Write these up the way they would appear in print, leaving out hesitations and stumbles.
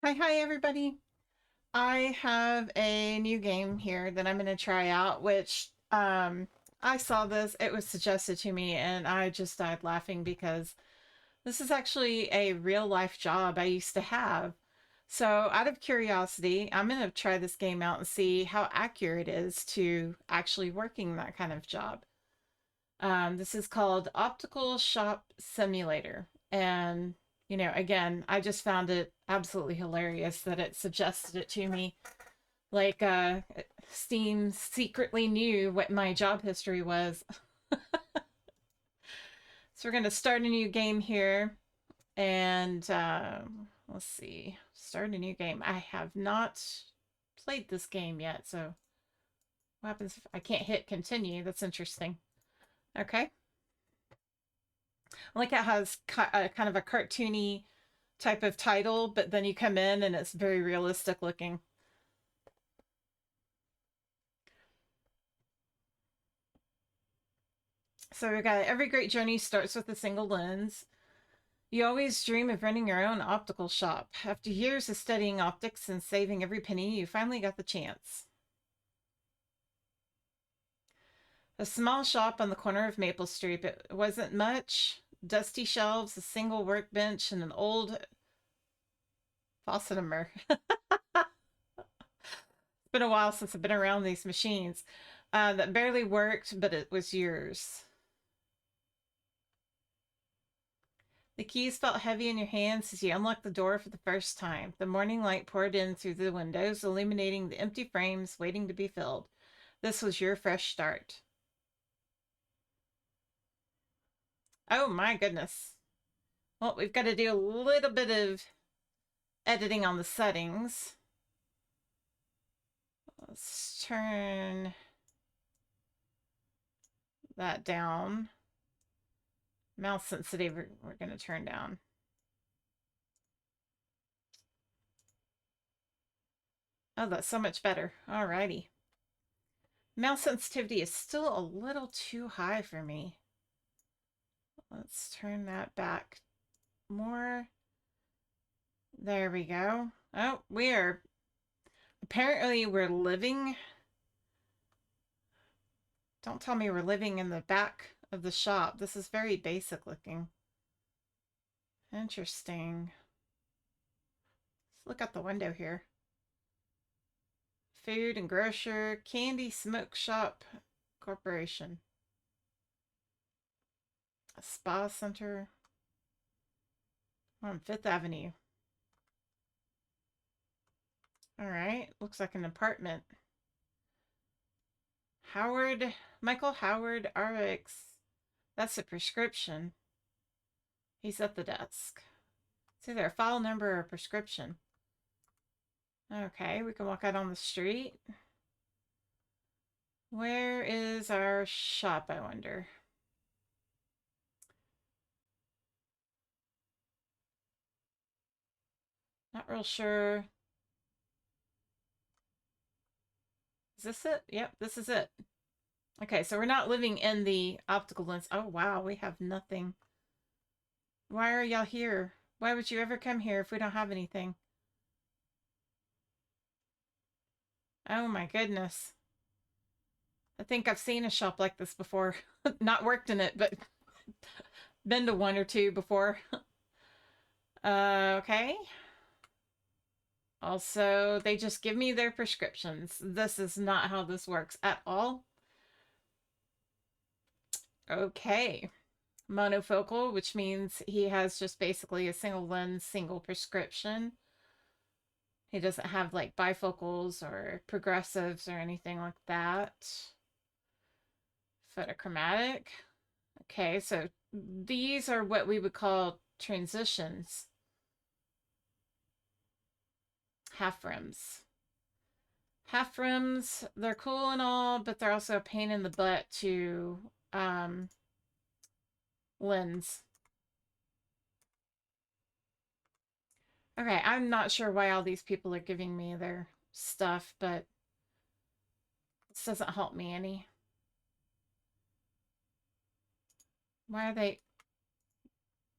Hi everybody. I have a new game here that I'm going to try out, which I saw this, it was suggested to me, and I just died laughing because this is actually a real life job I used to have. So, out of curiosity, I'm going to try this game out and see how accurate it is to actually working that kind of job. This is called Optical Shop Simulator. And, again, I just found it absolutely hilarious that it suggested it to me. Like, Steam secretly knew what my job history was. So we're going to start a new game here. And let's see. Start a new game. I have not played this game yet. So what happens if I can't hit continue? That's interesting. Okay. I like how it has kind of a cartoony type of title, but then you come in and it's very realistic looking. So we got every great journey starts with a single lens. You always dream of running your own optical shop. After years of studying optics and saving every penny, you finally got the chance. A small shop on the corner of Maple Street. It wasn't much. Dusty shelves, a single workbench, and an old faucetomer. It's been a while since I've been around these machines that barely worked, but it was yours. The keys felt heavy in your hands as you unlocked the door for the first time. The morning light poured in through the windows, illuminating the empty frames waiting to be filled. This was your fresh start. Oh my goodness. Well, we've got to do a little bit of editing on the settings. Let's turn that down. Mouse sensitivity, we're going to turn down. Oh, that's so much better. Alrighty. Mouse sensitivity is still a little too high for me. Let's turn that back more. There we go. Oh, apparently we're living. Don't tell me we're living in the back of the shop. This is very basic looking. Interesting. Let's look out the window here. Food and grocer, candy smoke shop corporation. A spa center on Fifth Avenue. All right, looks like an apartment. Michael Howard RX. That's a prescription. He's at the desk. It's either a file number or a prescription. Okay, we can walk out on the street. Where is our shop, I wonder? Not real sure. Is this it? Yep, this is it. Okay, so we're not living in the optical lens. Oh, wow, we have nothing. Why are y'all here? Why would you ever come here if we don't have anything? Oh my goodness. I think I've seen a shop like this before. Not worked in it, but been to one or two before. Okay. Also, they just give me their prescriptions. This is not how this works at all. Okay. Monofocal, which means he has just basically a single lens, single prescription. He doesn't have like bifocals or progressives or anything like that. Photochromatic. Okay, so these are what we would call transitions. Half rims. Half rims, they're cool and all, but they're also a pain in the butt to lens. Okay, I'm not sure why all these people are giving me their stuff, but this doesn't help me any. Why are they?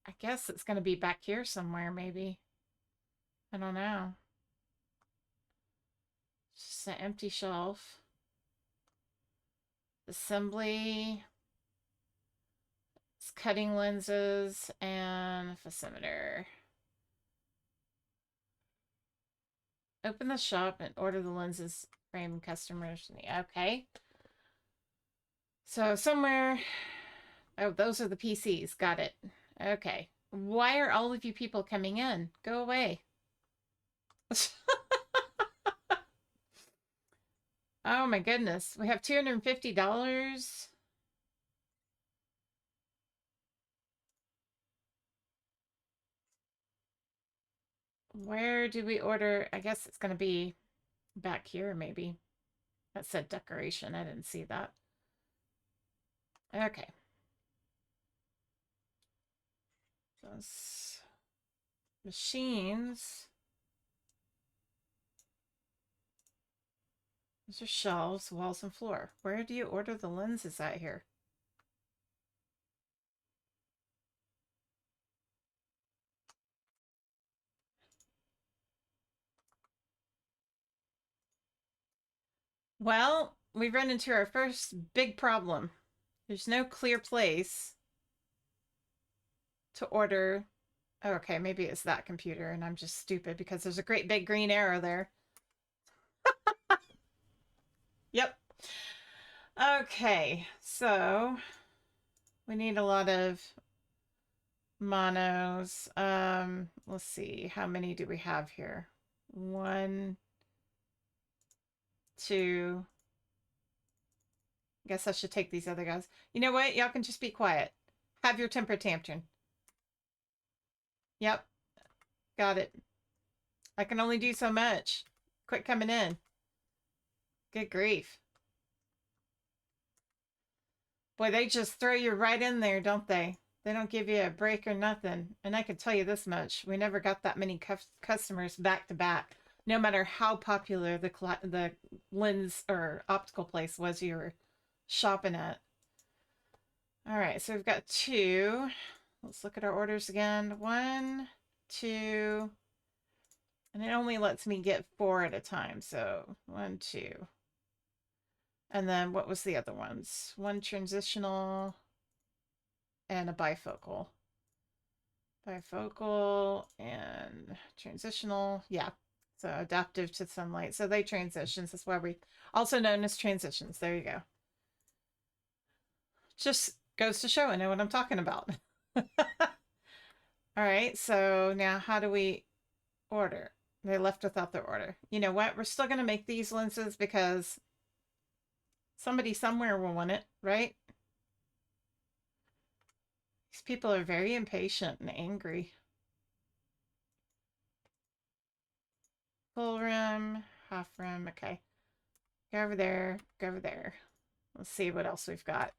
I guess it's going to be back here somewhere, maybe. I don't know. It's just an empty shelf. Assembly. It's cutting lenses and a fissimeter. Open the shop and order the lenses frame customers. Okay. So somewhere. Oh, those are the PCs. Got it. Okay. Why are all of you people coming in? Go away. Oh my goodness. We have $250. Where do we order? I guess it's going to be back here, maybe. That said decoration. I didn't see that. Okay. Those machines. Those are shelves, walls, and floor. Where do you order the lenses at here? Well, we've run into our first big problem. There's no clear place to order. Oh, okay, maybe it's that computer and I'm just stupid because there's a great big green arrow there. Yep. Okay, so we need a lot of monos. Let's see, how many do we have here? One, two. Guess I should take these other guys. You know what? Y'all can just be quiet. Have your temper tantrum. Yep, got it. I can only do so much. Quit coming in. Good grief. Boy, they just throw you right in there, don't they? They don't give you a break or nothing. And I can tell you this much. We never got that many customers back to back. No matter how popular the lens or optical place was you were shopping at. All right, so we've got two. Let's look at our orders again. One, two, and it only lets me get four at a time. So one, two. And then what was the other ones? One transitional and a bifocal. Bifocal and transitional. Yeah. So adaptive to sunlight. So they transitions. That's why we also known as transitions. There you go. Just goes to show I know what I'm talking about. All right. So now how do we order? They left without their order. You know what? We're still going to make these lenses because somebody somewhere will want it, right? These people are very impatient and angry. Full rim, half rim. Okay. Go over there. Go over there. Let's see what else we've got.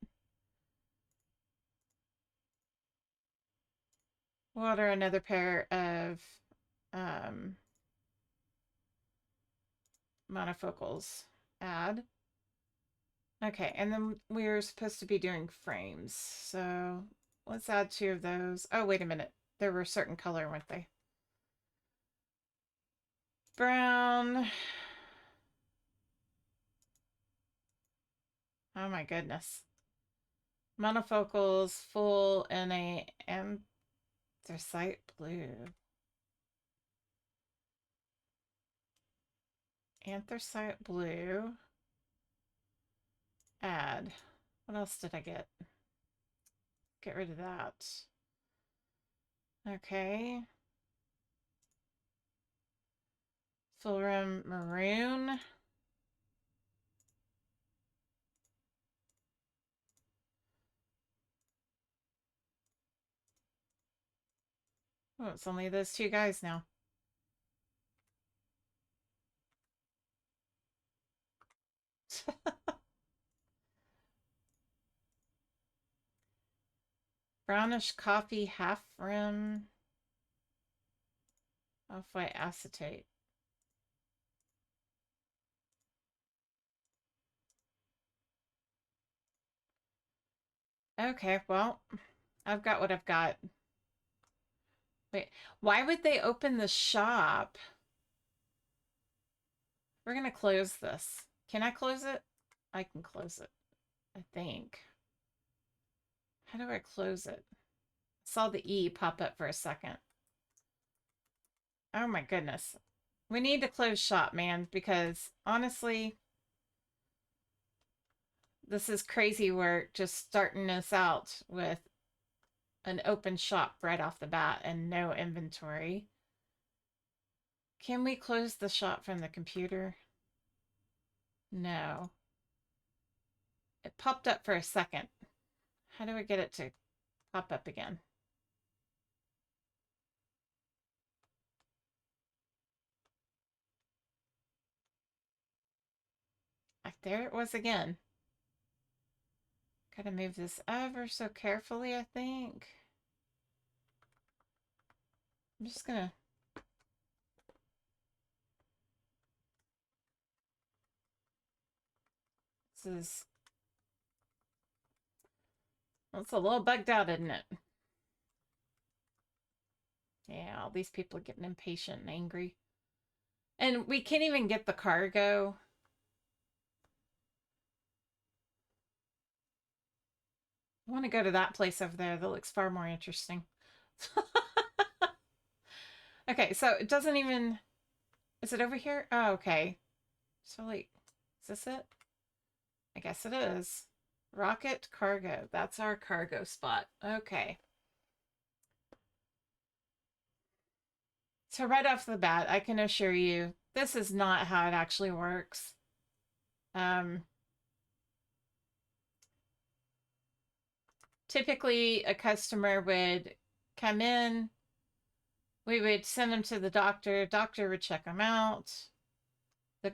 We'll order another pair of um, monofocals. Add. Okay, and then we're supposed to be doing frames. So let's add two of those. Oh, wait a minute. They were a certain color, weren't they? Brown. Oh my goodness. Monofocals full in a anthracite blue. Anthracite blue. Add. What else did I get? Get rid of that. Okay. Full rim maroon. Oh, it's only those two guys now. Brownish coffee half rim. Off-white acetate. Okay, well, I've got what I've got. Wait, why would they open the shop? We're gonna close this. Can I close it? I can close it, I think. How do I close it? I saw the E pop up for a second. Oh my goodness. We need to close shop, man, because honestly, this is crazy work just starting us out with an open shop right off the bat and no inventory. Can we close the shop from the computer? No. It popped up for a second. How do I get it to pop up again? There it was again. Gotta move this ever so carefully, I think. I'm just gonna... This is... Well, it's a little bugged out, isn't it? Yeah, all these people are getting impatient and angry. And we can't even get the cargo. I want to go to that place over there. That looks far more interesting. Okay, so it doesn't even... Is it over here? Oh, okay. So, like, is this it? I guess it is. Rocket cargo. That's our cargo spot. Okay. So right off the bat, I can assure you, this is not how it actually works. Typically, a customer would come in, we would send them to the doctor would check them out. The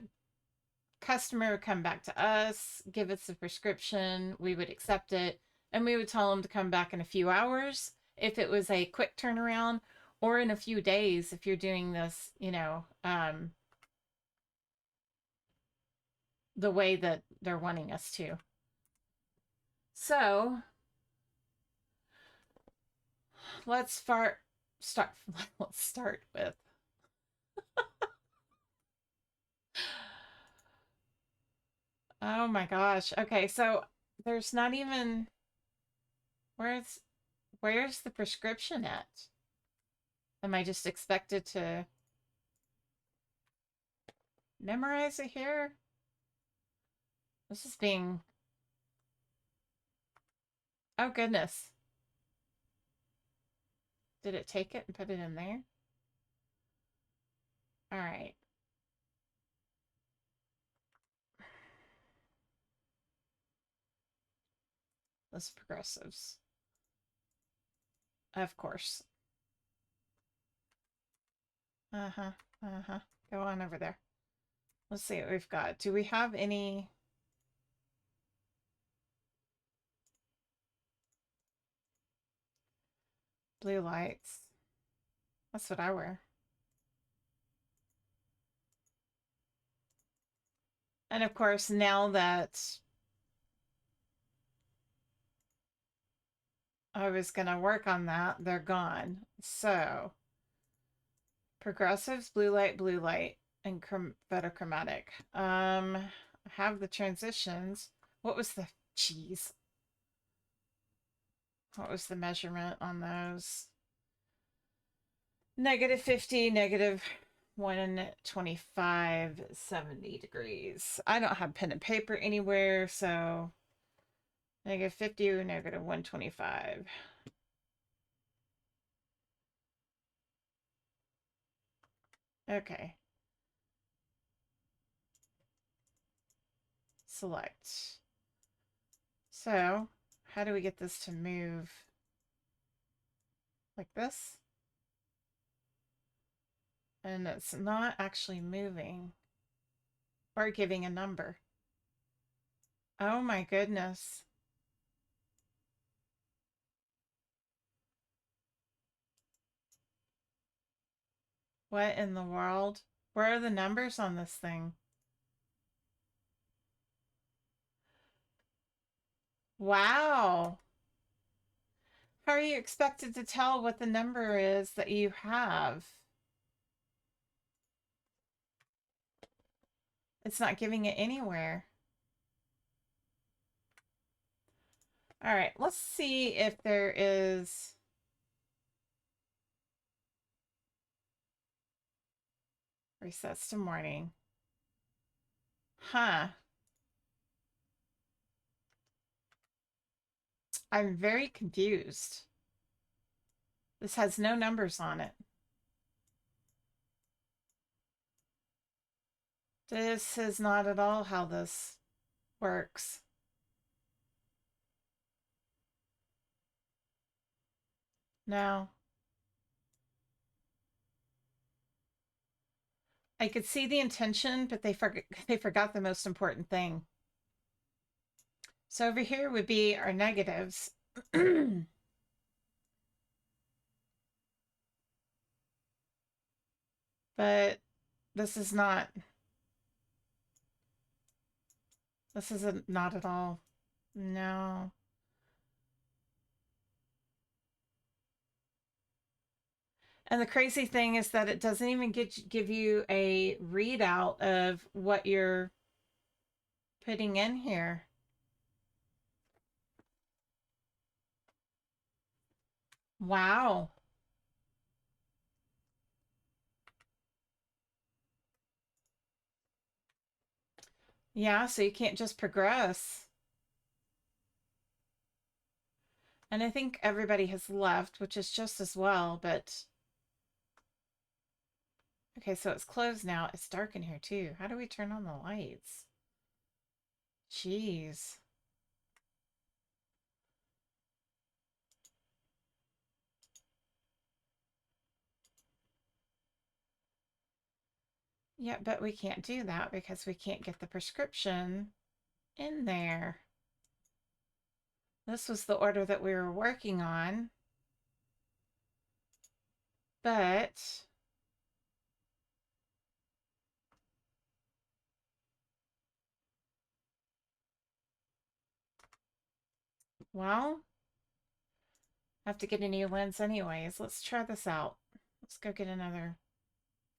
customer would come back to us, give us the prescription, we would accept it, and we would tell them to come back in a few hours if it was a quick turnaround, or in a few days if you're doing this, the way that they're wanting us to. So let's start let's start with oh my gosh. Okay, so there's not even where's the prescription at? Am I just expected to memorize it here? This is being oh goodness. Did it take it and put it in there? All right. Those progressives. Of course. Uh-huh. Uh-huh. Go on over there. Let's see what we've got. Do we have any blue lights? That's what I wear. And of course, now that I was going to work on that, they're gone. So, progressives, blue light, and photochromatic. Have the transitions. What was the, geez, what was the measurement on those? -50, -125, 70 degrees. I don't have pen and paper anywhere, so -50 or -125. Okay. Select. So, how do we get this to move like this? And it's not actually moving or giving a number. Oh my goodness. What in the world? Where are the numbers on this thing? Wow. How are you expected to tell what the number is that you have? It's not giving it anywhere. All right, let's see if there is... Resets to morning. Huh. I'm very confused. This has no numbers on it. This is not at all how this works. No. I could see the intention, but they forgot the most important thing. So over here would be our negatives. But this is not, this isn't not at all. No. And the crazy thing is that it doesn't even give you a readout of what you're putting in here. Wow. Yeah, so you can't just progress. And I think everybody has left, which is just as well, but okay, so it's closed now. It's dark in here too. How do we turn on the lights? Jeez. Yeah, but we can't do that because we can't get the prescription in there. This was the order that we were working on. But well, I have to get a new lens anyways. Let's try this out. Let's go get another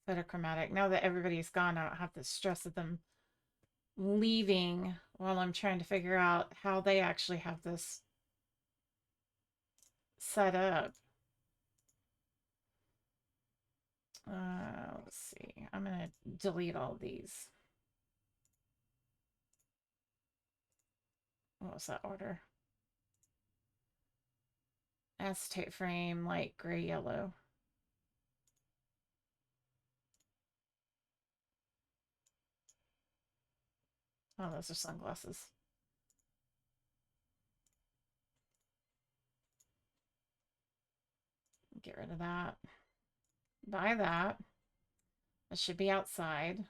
photochromatic. Now that everybody's gone, I don't have the stress of them leaving while I'm trying to figure out how they actually have this set up. Let's see. I'm going to delete all these. What was that order? Acetate frame, light gray, yellow. Oh, those are sunglasses. Get rid of that. Buy that. It should be outside.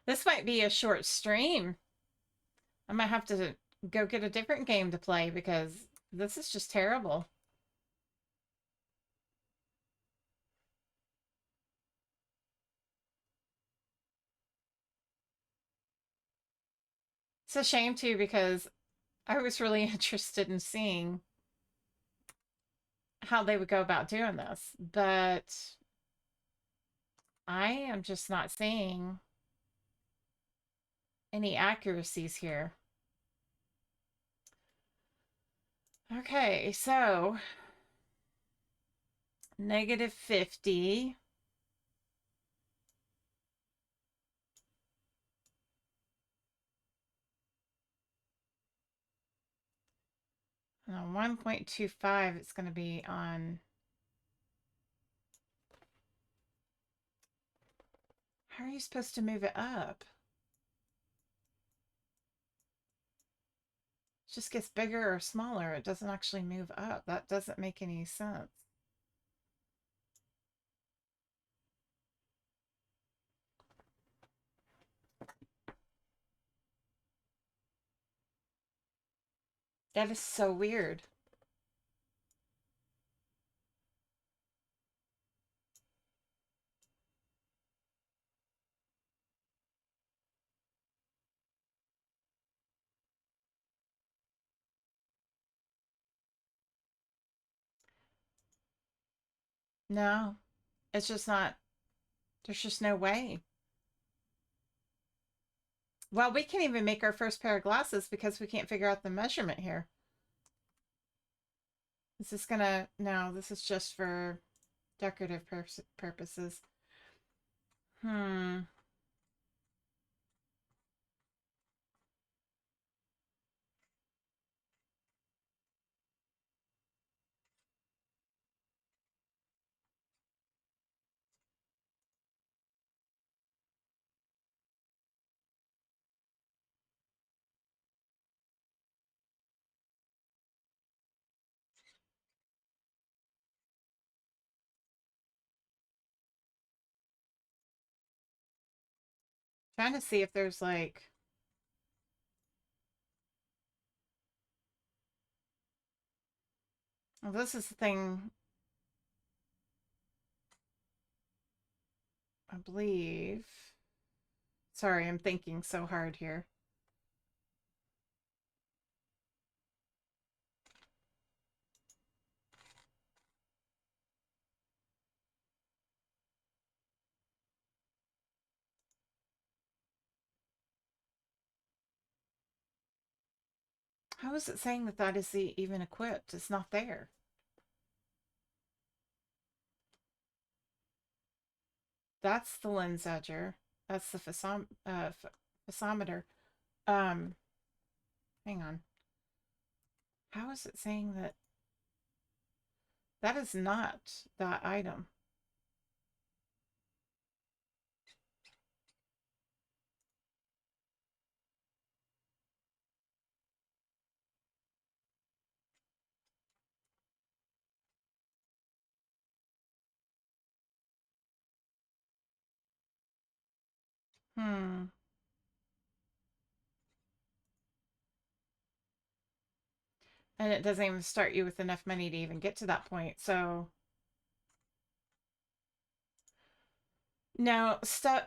This might be a short stream. I might have to go get a different game to play because this is just terrible. It's a shame too because I was really interested in seeing how they would go about doing this, but I am just not seeing any accuracies here. Okay, so -50. On 1.25, it's going to be on. How are you supposed to move it up? It just gets bigger or smaller. It doesn't actually move up. That doesn't make any sense. That is so weird. No, it's just not, there's just no way. Well, we can't even make our first pair of glasses because we can't figure out the measurement here. Is this gonna, no, this is just for decorative purposes. Hmm. Trying to see if there's like, well, this is the thing, I believe. Sorry, I'm thinking so hard here. How is it saying that that is even equipped? It's not there. That's the lens edger. That's the photometer. Um, Hang on. How is it saying that that is not that item? Hmm. And it doesn't even start you with enough money to even get to that point. So now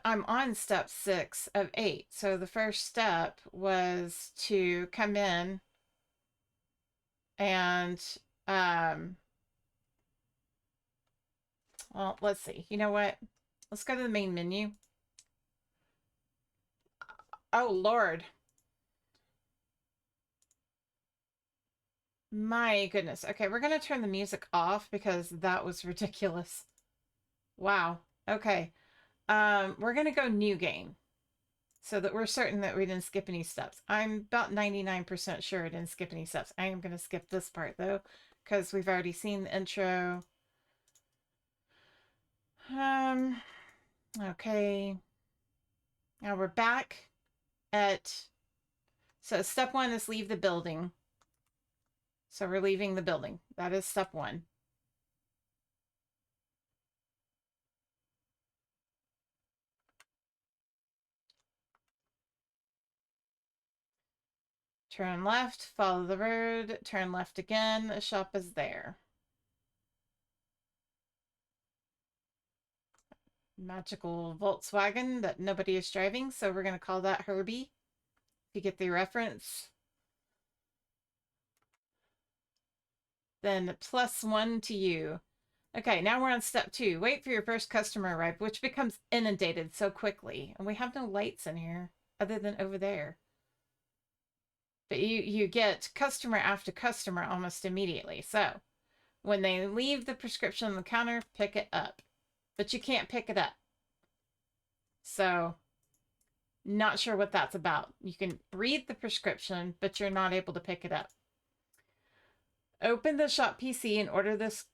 I'm on step 6 of 8. So the first step was to come in and um well, let's see. You know what? Let's go to the main menu. Oh Lord. My goodness. Okay, we're gonna turn the music off because that was ridiculous. Wow. Okay. We're gonna go new game so that we're certain that we didn't skip any steps. I'm about 99% sure I didn't skip any steps. I am gonna skip this part though, because we've already seen the intro. Um, okay. Now we're back at, so step 1 is leave the building. So we're leaving the building. That is step 1. Turn left, follow the road, turn left again. The shop is there. Magical Volkswagen that nobody is driving, so we're going to call that Herbie. If you get the reference. Then +1 to you. Okay, now we're on step 2. Wait for your first customer arrive, which becomes inundated so quickly. And we have no lights in here other than over there. But you get customer after customer almost immediately. So when they leave the prescription on the counter, pick it up. But you can't pick it up. So not sure what that's about. You can read the prescription, but you're not able to pick it up. Open the shop PC and order this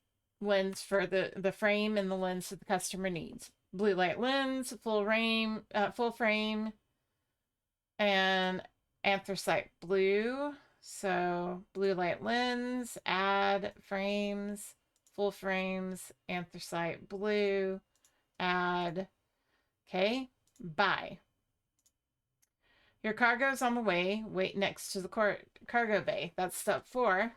lens for the frame and the lens that the customer needs. Blue light lens, full frame, and anthracite blue. So blue light lens, add frames, full frames, anthracite blue, add. Okay, buy. Your cargo's on the way. Wait next to the cargo bay. That's step 4.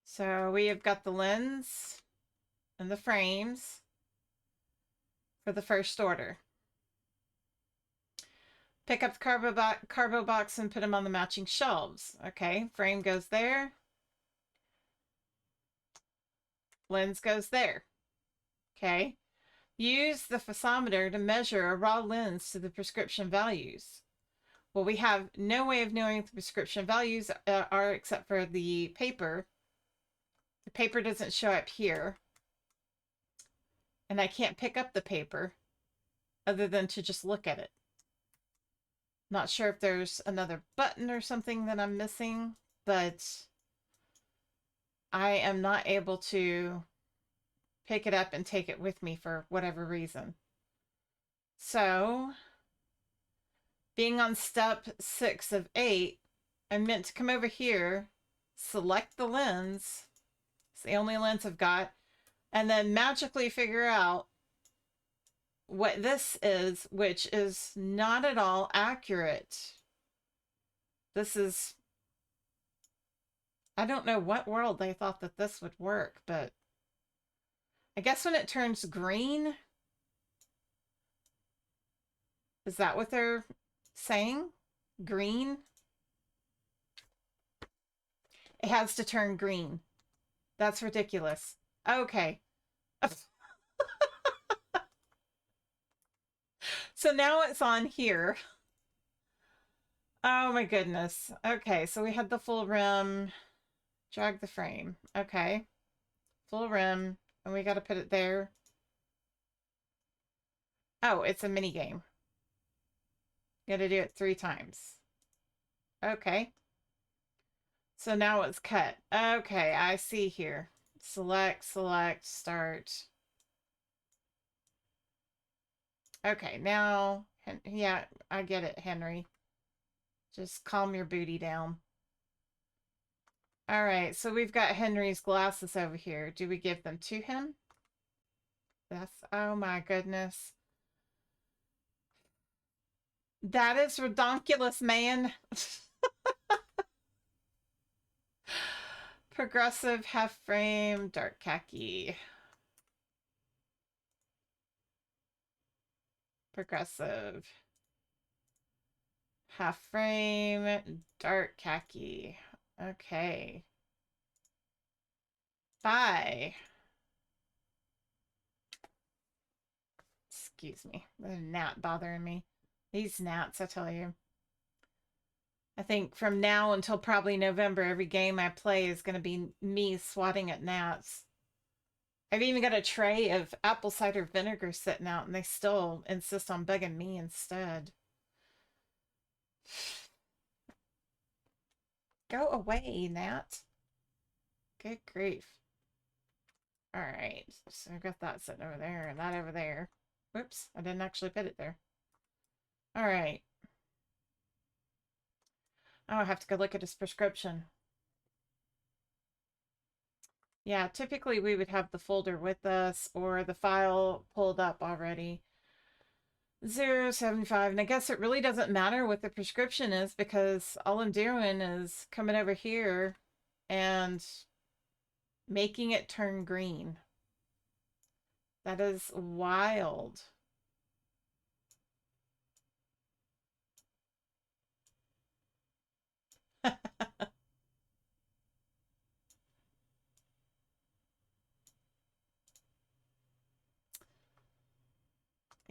So we have got the lens and the frames for the first order. Pick up the carbo box and put them on the matching shelves. Okay, frame goes there. Lens goes there. Okay. Use the photometer to measure a raw lens to the prescription values. Well, we have no way of knowing what the prescription values are except for the paper. The paper doesn't show up here. And I can't pick up the paper other than to just look at it. Not sure if there's another button or something that I'm missing, but I am not able to pick it up and take it with me for whatever reason. So, being on step 6 of 8, I'm meant to come over here, select the lens. It's the only lens I've got. And then magically figure out what this is, which is not at all accurate. This is... I don't know what world they thought that this would work, but I guess when it turns green, is that what they're saying? Green? It has to turn green. That's ridiculous. Okay. So now it's on here. Oh my goodness. Okay, so we had the full rim. Drag the frame. Okay. Full rim. And we got to put it there. Oh, it's a mini game. Got to do it 3 times. Okay. So now it's cut. Okay, I see here. Select, select, start. Okay, now, yeah, I get it, Henry. Just calm your booty down. All right, so we've got Henry's glasses over here. Do we give them to him? That's, oh my goodness. That is redonkulous, man. Progressive, half frame, dark khaki. Progressive. Half frame, dark khaki. Okay. Bye. Excuse me. There's a gnat bothering me. These gnats, I tell you. I think from now until probably November, every game I play is going to be me swatting at gnats. I've even got a tray of apple cider vinegar sitting out, and they still insist on bugging me instead. Go away, gnat. Good grief. All right, so I've got that sitting over there and that over there. Whoops, I didn't actually put it there. All right. Oh, I have to go look at his prescription. Yeah, typically we would have the folder with us or the file pulled up already. 075, and I guess it really doesn't matter what the prescription is because all I'm doing is coming over here and making it turn green. That is wild.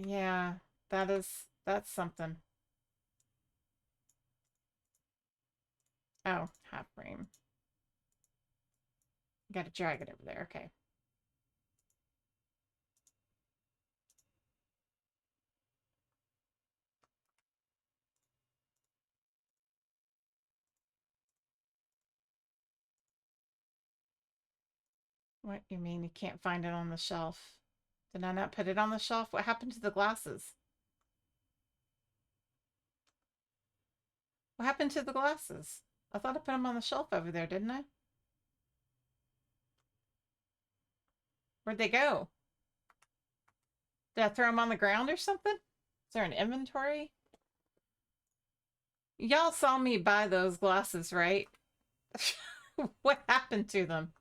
Yeah, that's something. Oh, half frame. Got to drag it over there. Okay. What you mean you can't find it on the shelf? Did I not put it on the shelf? What happened to the glasses? What happened to the glasses? I thought I put them on the shelf over there, didn't I? Where'd they go? Did I throw them on the ground or something? Is there an inventory? Y'all saw me buy those glasses, right? What happened to them?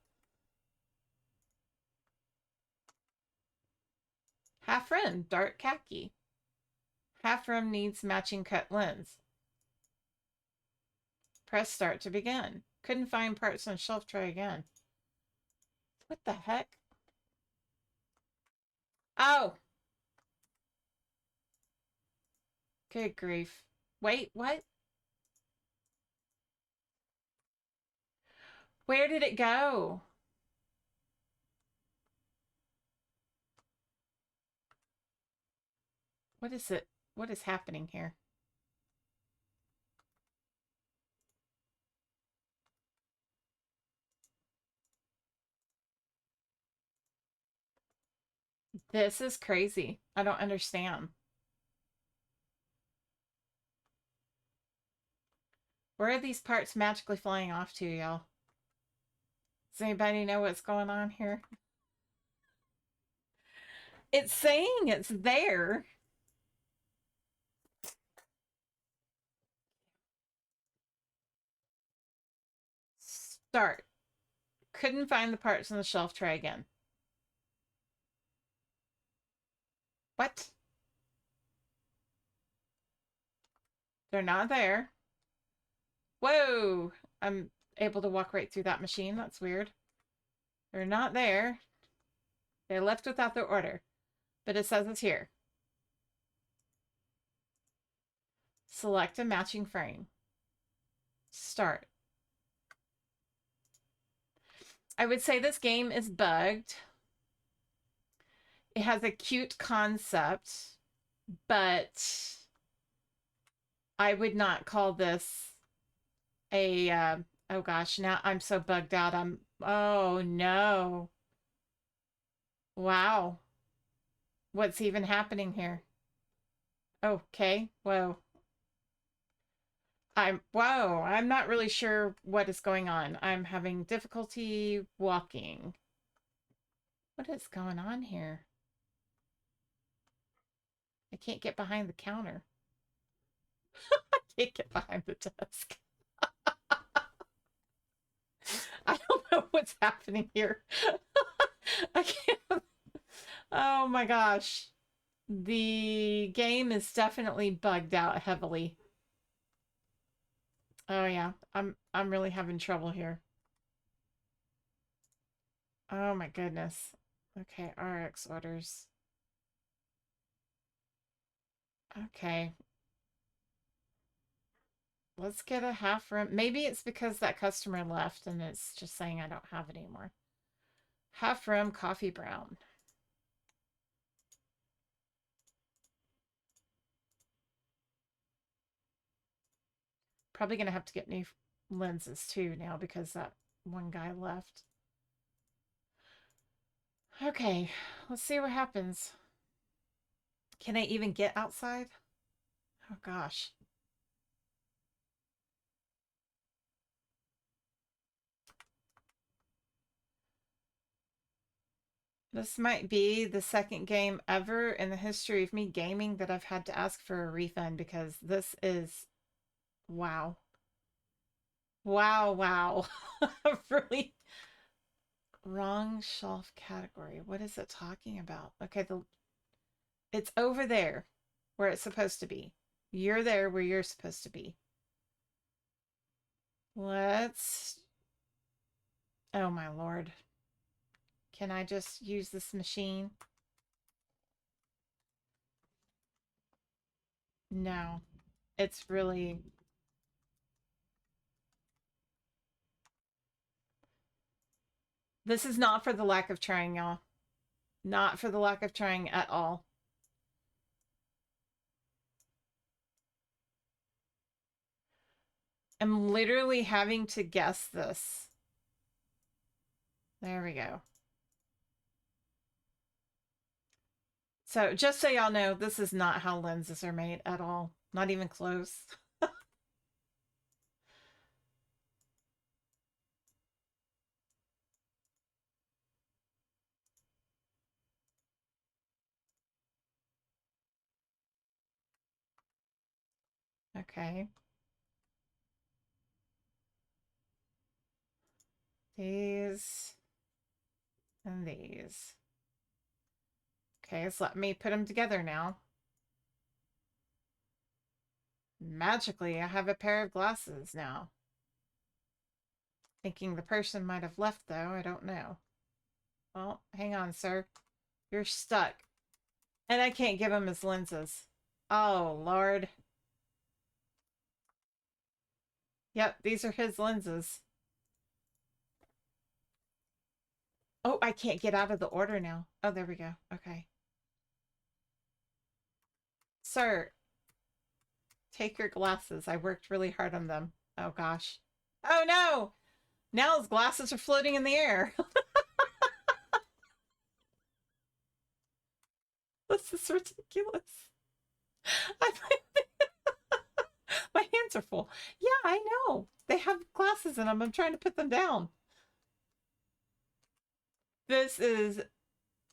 Half rim, dark khaki. Half rim needs matching cut lens. Press start to begin. Couldn't find parts on shelf, try again. What the heck? Oh, good grief. Wait, what? Where did it go? What is it? What is happening here? This is crazy. I don't understand. Where are these parts magically flying off to, y'all? Does anybody know what's going on here? It's saying it's there. Start. Couldn't find the parts on the shelf. Try again. What? They're not there. Whoa! I'm able to walk right through that machine. That's weird. They're not there. They left without their order. But it says it's here. Select a matching frame. Start. I would say this game is bugged. It has a cute concept, but I would not call this a oh gosh, now I'm so bugged out. Oh no. Wow. What's even happening here? Okay. Whoa. I'm not really sure what is going on. I'm having difficulty walking. What is going on here? I can't get behind the counter. I can't get behind the desk. I don't know what's happening here. I can't. Oh my gosh. The game is definitely bugged out heavily. Oh yeah. I'm really having trouble here. Oh my goodness. Okay, RX orders. Okay. Let's get a half rim. Maybe it's because that customer left and it's just saying I don't have it anymore. Half rim coffee brown. Probably gonna have to get new lenses too now because that one guy left. Okay, let's see what happens. Can I even get outside? Oh gosh. This might be the second game ever in the history of me gaming that I've had to ask for a refund because this is wow. Wow, wow. Really wrong shelf category. What is it talking about? Okay, it's over there where it's supposed to be. You're there where you're supposed to be. Let's oh my lord. Can I just use this machine? No. It's really this is not for the lack of trying, y'all. Not for the lack of trying at all. I'm literally having to guess this. There we go. So just so y'all know, this is not how lenses are made at all. Not even close. Okay. These and these. Okay, so let me put them together now. Magically, I have a pair of glasses now. Thinking the person might have left, though. I don't know. Well, hang on, sir. You're stuck. And I can't give him his lenses. Oh, Lord. Yep, these are his lenses. Oh, I can't get out of the order now. Oh, there we go. Okay. Sir, take your glasses. I worked really hard on them. Oh, gosh. Oh, no. Now his glasses are floating in the air. This is ridiculous. My hands are full. Yeah, I know. They have glasses in them. I'm trying to put them down. This is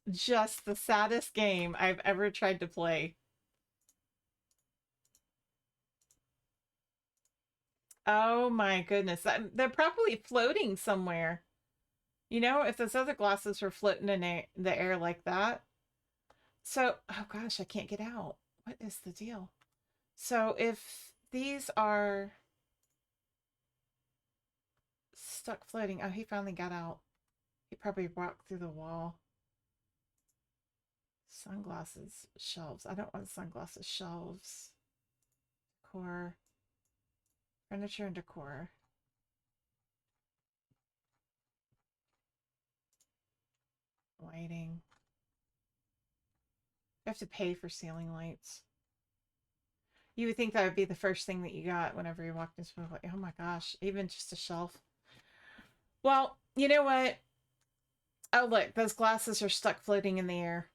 just the saddest game I've ever tried to play. Oh my goodness. They're probably floating somewhere. You know, if those other glasses were floating in the air like that. So, oh gosh, I can't get out. What is the deal? So if these are stuck floating. Oh, he finally got out. He probably walked through the wall. Sunglasses shelves. I don't want sunglasses shelves. Decor. Furniture and decor. Lighting. You have to pay for ceiling lights. You would think that would be the first thing that you got whenever you walked into a, like, oh my gosh, even just a shelf. Well, you know what? Oh, look, those glasses are stuck floating in the air.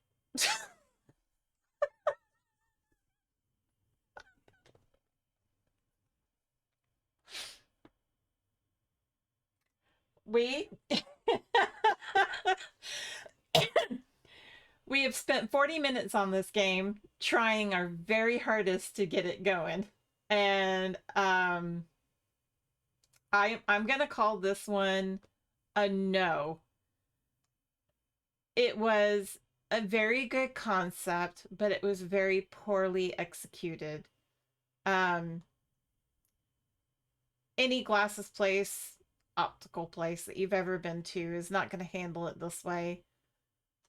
we we have spent 40 minutes on this game trying our very hardest to get it going. And I'm going to call this one a no. It was a very good concept, but it was very poorly executed. Um, any glasses place, optical place that you've ever been to is not going to handle it this way.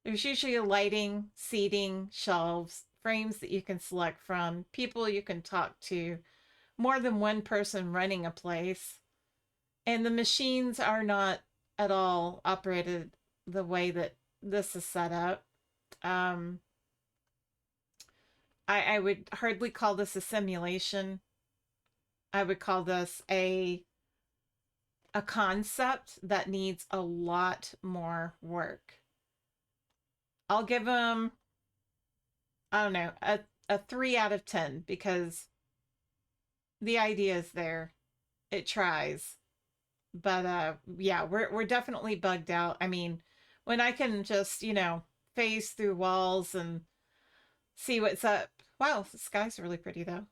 There's usually a lighting, seating, shelves, frames that you can select from, people you can talk to, more than one person running a place. And the machines are not at all operated the way that this is set up. Um, I would hardly call this a simulation. I would call this a concept that needs a lot more work. I'll give them, I don't know, a 3 out of 10 because the idea is there. It tries. But yeah, we're definitely bugged out. I mean, when I can just, phase through walls and see what's up. Wow, the sky's really pretty though.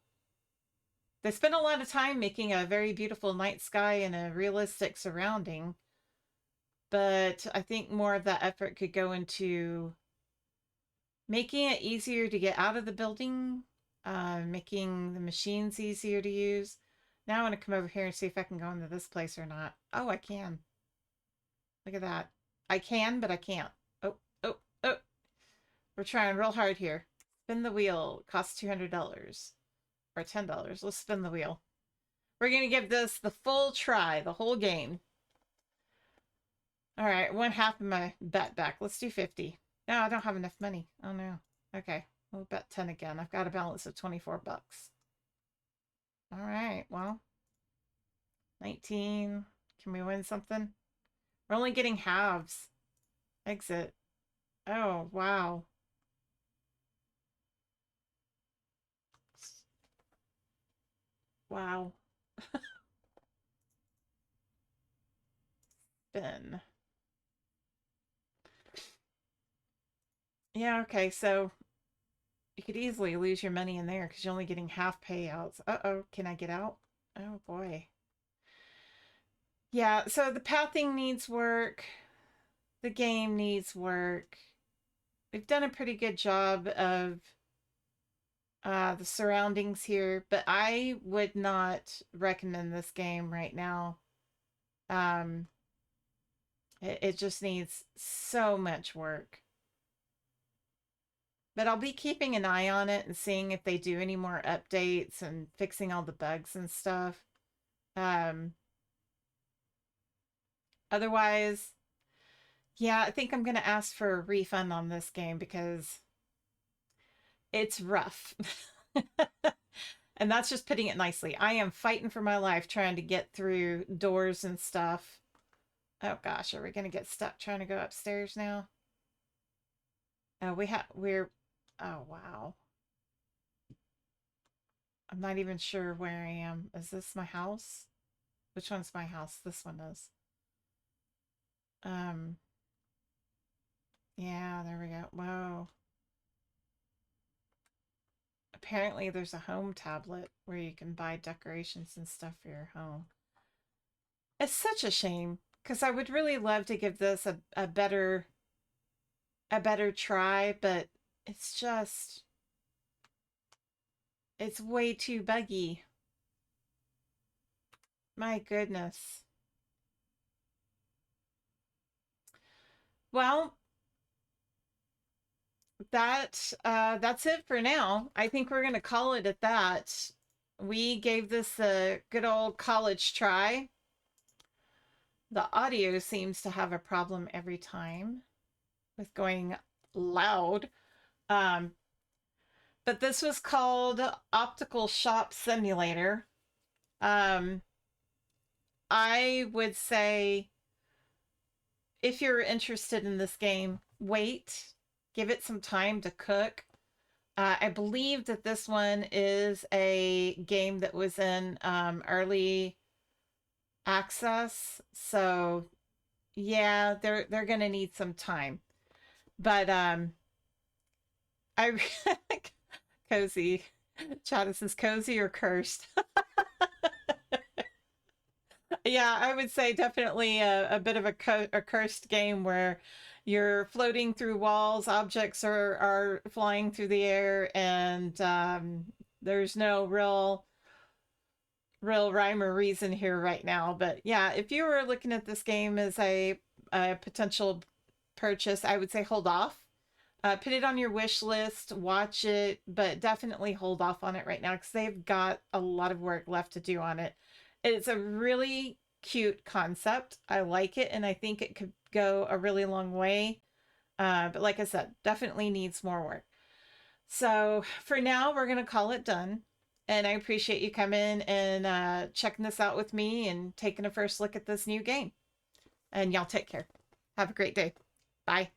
They spent a lot of time making a very beautiful night sky in a realistic surrounding, but I think more of that effort could go into making it easier to get out of the building, making the machines easier to use. Now I want to come over here and see if I can go into this place or not. Oh, I can. Look at that. I can, but I can't. Oh, oh, oh. We're trying real hard here. Spin the wheel. Costs $200 or $10. Let's spin the wheel. We're going to give this the full try, the whole game. All right, one half of my bet back. Let's do 50. No, I don't have enough money. Oh, no. Okay, we'll bet 10 again. I've got a balance of 24 bucks. All right, well, 19. Can we win something? We're only getting halves. Exit. Oh, wow. Wow. Spin. Yeah, okay, so you could easily lose your money in there because you're only getting half payouts. Uh-oh, can I get out? Oh boy. Yeah, so the pathing needs work. The game needs work. They've done a pretty good job of the surroundings here, but I would not recommend this game right now. Um, it just needs so much work. But I'll be keeping an eye on it and seeing if they do any more updates and fixing all the bugs and stuff. Um, Otherwise, yeah, I think I'm going to ask for a refund on this game because it's rough. And that's just putting it nicely. I am fighting for my life trying to get through doors and stuff. Oh gosh, are we going to get stuck trying to go upstairs now? Oh, oh wow. I'm not even sure where I am. Is this my house? Which one's my house? This one is. Um, yeah, there we go. Whoa. Apparently there's a home tablet where you can buy decorations and stuff for your home. It's such a shame because I would really love to give this a better try, but it's just it's way too buggy. My goodness. Well, that's it for now. I think we're gonna call it at that. We gave this a good old college try. The audio seems to have a problem every time with going loud. Um, but this was called Optical Shop Simulator. Um, I would say if you're interested in this game, wait, give it some time to cook. I believe that this one is a game that was in early access, so yeah, they're gonna need some time. But I cozy. Chad says cozy or cursed. Yeah, I would say definitely a bit of a cursed game where you're floating through walls, objects are flying through the air, and there's no real rhyme or reason here right now. But yeah, if you were looking at this game as a potential purchase, I would say hold off. Put it on your wish list, watch it, but definitely hold off on it right now because they've got a lot of work left to do on it. It's a really cute concept. I like it, and I think it could go a really long way. But like I said, definitely needs more work. So for now, we're going to call it done. And I appreciate you coming and checking this out with me and taking a first look at this new game. And y'all take care. Have a great day. Bye.